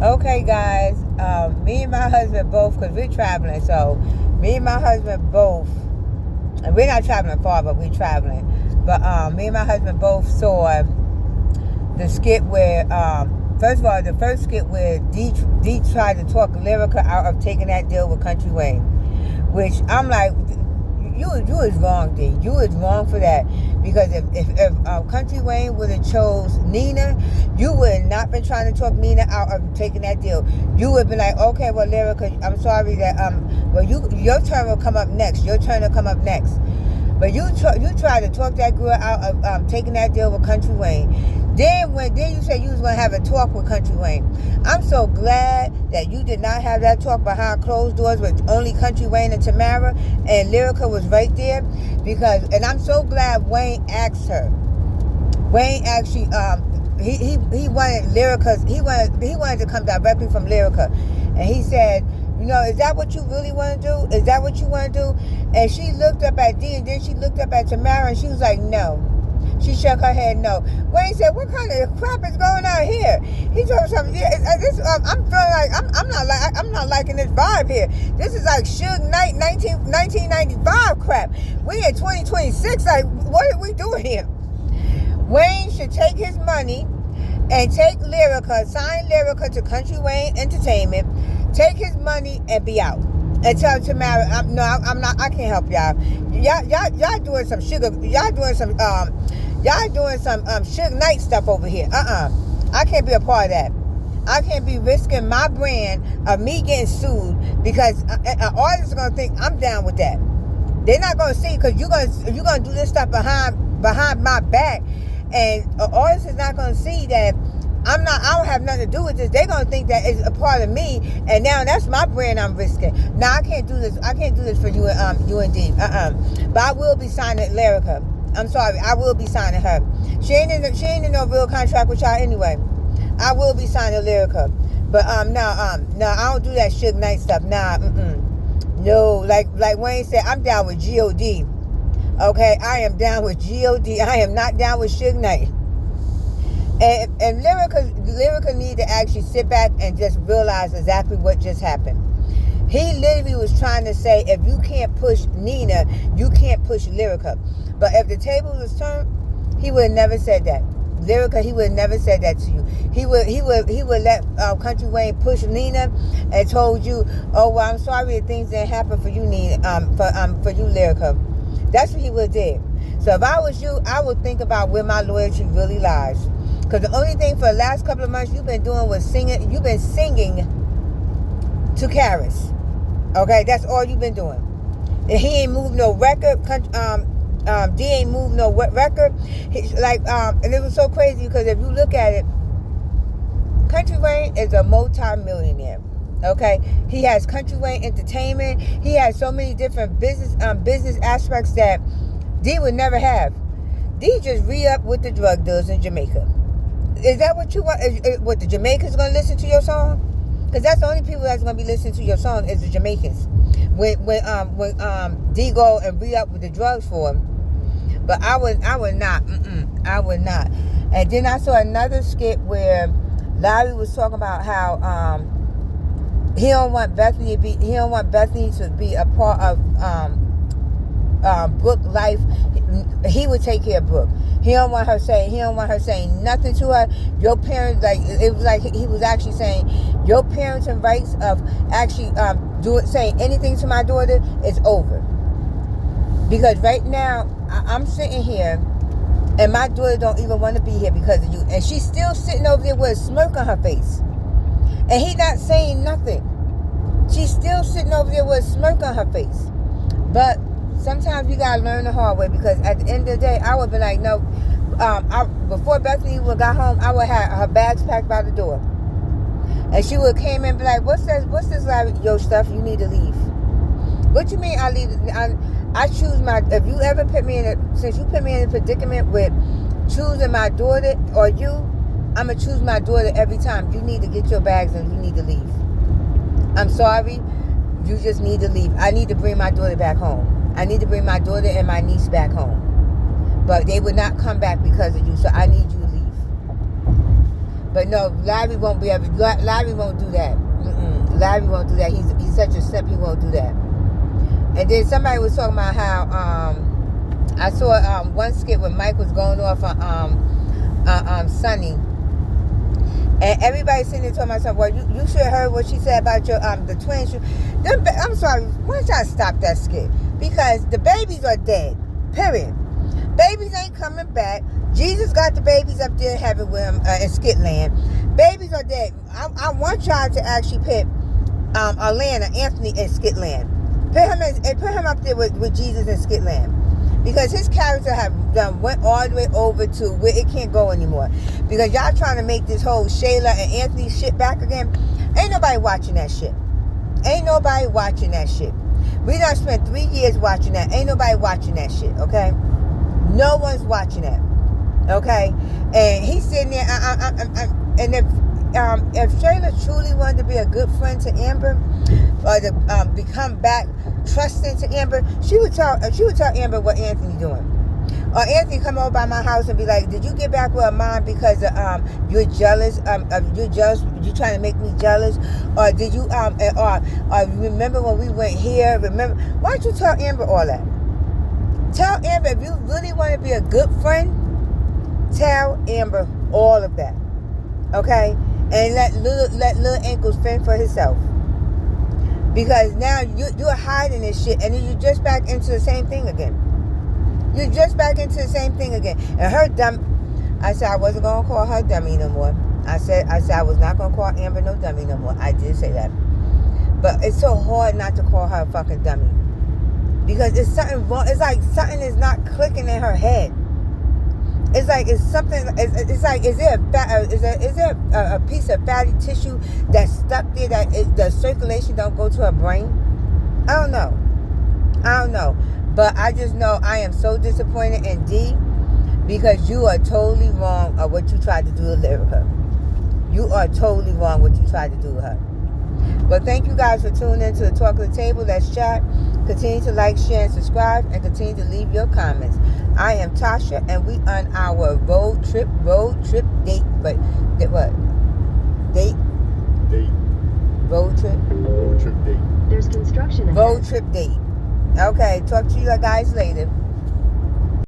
Okay, guys. Me and my husband both, because we're traveling. So, me and my husband both, and we're not traveling far, but we're traveling. But me and my husband both saw the skit where, first of all, the first skit where D tried to talk Lyrica out of taking that deal with Country Wayne, which I'm like, you was wrong, D. You was wrong for that, because if Country Wayne would have chose Nina, you would have not been trying to talk Nina out of taking that deal. You would have been like, okay, well, Lyrica, I'm sorry that well, your turn will come up next. Your turn will come up next. But you tried to talk that girl out of taking that deal with Country Wayne. Then you said you was gonna have a talk with Country Wayne. I'm so glad that you did not have that talk behind closed doors with only Country Wayne and Tamara, and Lyrica was right there, and I'm so glad Wayne asked her. Wayne actually he wanted Lyrica's he wanted to come directly from Lyrica, and he said, is that what you really want to do? Is that what you want to do? And she looked up at D, and then she looked up at Tamara, and she was like, no. She shook her head no. Wayne said, what kind of crap is going on here? He told her something. I'm feeling like I'm not liking this vibe here. This is like Suge Knight 1995 crap. We in 2026. Like, what are we doing here? Wayne should take his money and take Lyrica, sign Lyrica to Country Wayne Entertainment, take his money and be out. And tell Tamara, I'm not. I can't help y'all. Y'all doing some sugar. Y'all doing some Suge Knight stuff over here. I can't be a part of that. I can't be risking my brand of me getting sued because artists are gonna think I'm down with that. They're not gonna see, because you're gonna do this stuff behind my back, and artists is not gonna see that. I don't have nothing to do with this. They're gonna think that it's a part of me, and now that's my brand I'm risking. Now I can't do this. I can't do this for you and D. But I will be signing Lyrica. I'm sorry, I will be signing her. She ain't in no real contract with y'all anyway. I will be signing Lyrica. But no, I don't do that Suge Knight stuff. Nah, no. Like Wayne said, I'm down with G.O.D. Okay, I am down with G.O.D. I am not down with Suge Knight. And Lyrica need to actually sit back and just realize exactly what just happened. He literally was trying to say, if you can't push Nina, you can't push Lyrica. But if the table was turned, he would have never said that. Lyrica, he would have never said that to you. He would let Country Wayne push Nina and told you, oh, well, I'm sorry that things didn't happen for you, Nina, for you, Lyrica. That's what he would have did. So if I was you, I would think about where my loyalty really lies. Because the only thing for the last couple of months you've been doing was singing. You've been singing to Karis. Okay, that's all you've been doing. And he ain't moved no record. D ain't moved no record. And it was so crazy because if you look at it, Country Wayne is a multi-millionaire. Okay, he has Country Wayne Entertainment. He has so many different business aspects that D would never have. D just re-up with the drug dealers in Jamaica. Is that what you want? What, the Jamaicans going to listen to your song? Because that's the only people that's going to be listening to your song is the Jamaicans. When D go and re-up with the drugs for him. But I would not. I would not. And then I saw another skit where Larry was talking about how he don't want Bethany to be a part of Brooke life. He would take care of Brooke. He don't want her saying nothing to her. Your parents, it was like he was actually saying your parenting rights of actually saying anything to my daughter is over. Because right now I'm sitting here and my daughter don't even want to be here because of you, and she's still sitting over there with a smirk on her face, and he not saying nothing. She's still sitting over there with a smirk on her face. But sometimes you gotta learn the hard way, because at the end of the day, I would be like, no. Before Bethany would got home, I would have her bags packed by the door, and she would came in and be like, "What's this? Larry? Your stuff. You need to leave." What you mean? I leave? I choose my. If you ever since you put me in a predicament with choosing my daughter or you, I'm gonna choose my daughter every time. You need to get your bags and you need to leave. I'm sorry. You just need to leave. I need to bring my daughter back home. I need to bring my daughter and my niece back home. But they would not come back because of you, so I need you to leave. But no, Larry won't be able. Larry won't do that. Larry won't do that. He's such a simp. He won't do that. And then somebody was talking about how I saw one skit where Mike was going off on Sonny, and everybody sitting there talking about something. Well, you should have heard what she said about your the twins. I'm sorry. Why don't y'all stop that skit? Because the babies are dead. Period. Babies ain't coming back. Jesus got the babies up there in heaven with him in Skitland. Babies are dead. I want y'all to actually put Atlanta, Anthony in Skitland. Put him up there with Jesus in Skitland. Because his character went all the way over to where it can't go anymore. Because y'all trying to make this whole Shayla and Anthony shit back again. Ain't nobody watching that shit. Ain't nobody watching that shit. We done spent 3 years watching that. Ain't nobody watching that shit, okay? No one's watching that, okay? And he's sitting there, and if Shayla truly wanted to be a good friend to Amber, or to become back trusting to Amber, she would tell Amber what Anthony doing. Or Anthony come over by my house and be like, did you get back with her mom because you're jealous? You trying to make me jealous? Or did you or remember when we went here? Remember? Why don't you tell Amber all that? Tell Amber, if you really want to be a good friend, tell Amber all of that. Okay? And let little ankles fend for herself. Because now you're hiding this shit, and then you're just back into the same thing again. You're just back into the same thing again. And her I said I wasn't going to call her dummy no more. I said I was not going to call Amber no dummy no more. I did say that. But it's so hard not to call her a fucking dummy. Because it's something wrong. It's like something is not clicking in her head. It's like it's something. It's like is there a piece of fatty tissue that's stuck there that the circulation don't go to her brain? I don't know. But I just know I am so disappointed in D, because you are totally wrong of what you tried to do to Lyrica. You are totally wrong what you tried to do to her. But thank you guys for tuning in to the Talk of the Table. Let's chat. Continue to like, share, and subscribe, and continue to leave your comments. I am Tasha, and we on our road trip date. But what? Date. Road trip date. There's construction ahead. Road trip date. Okay, talk to you guys later.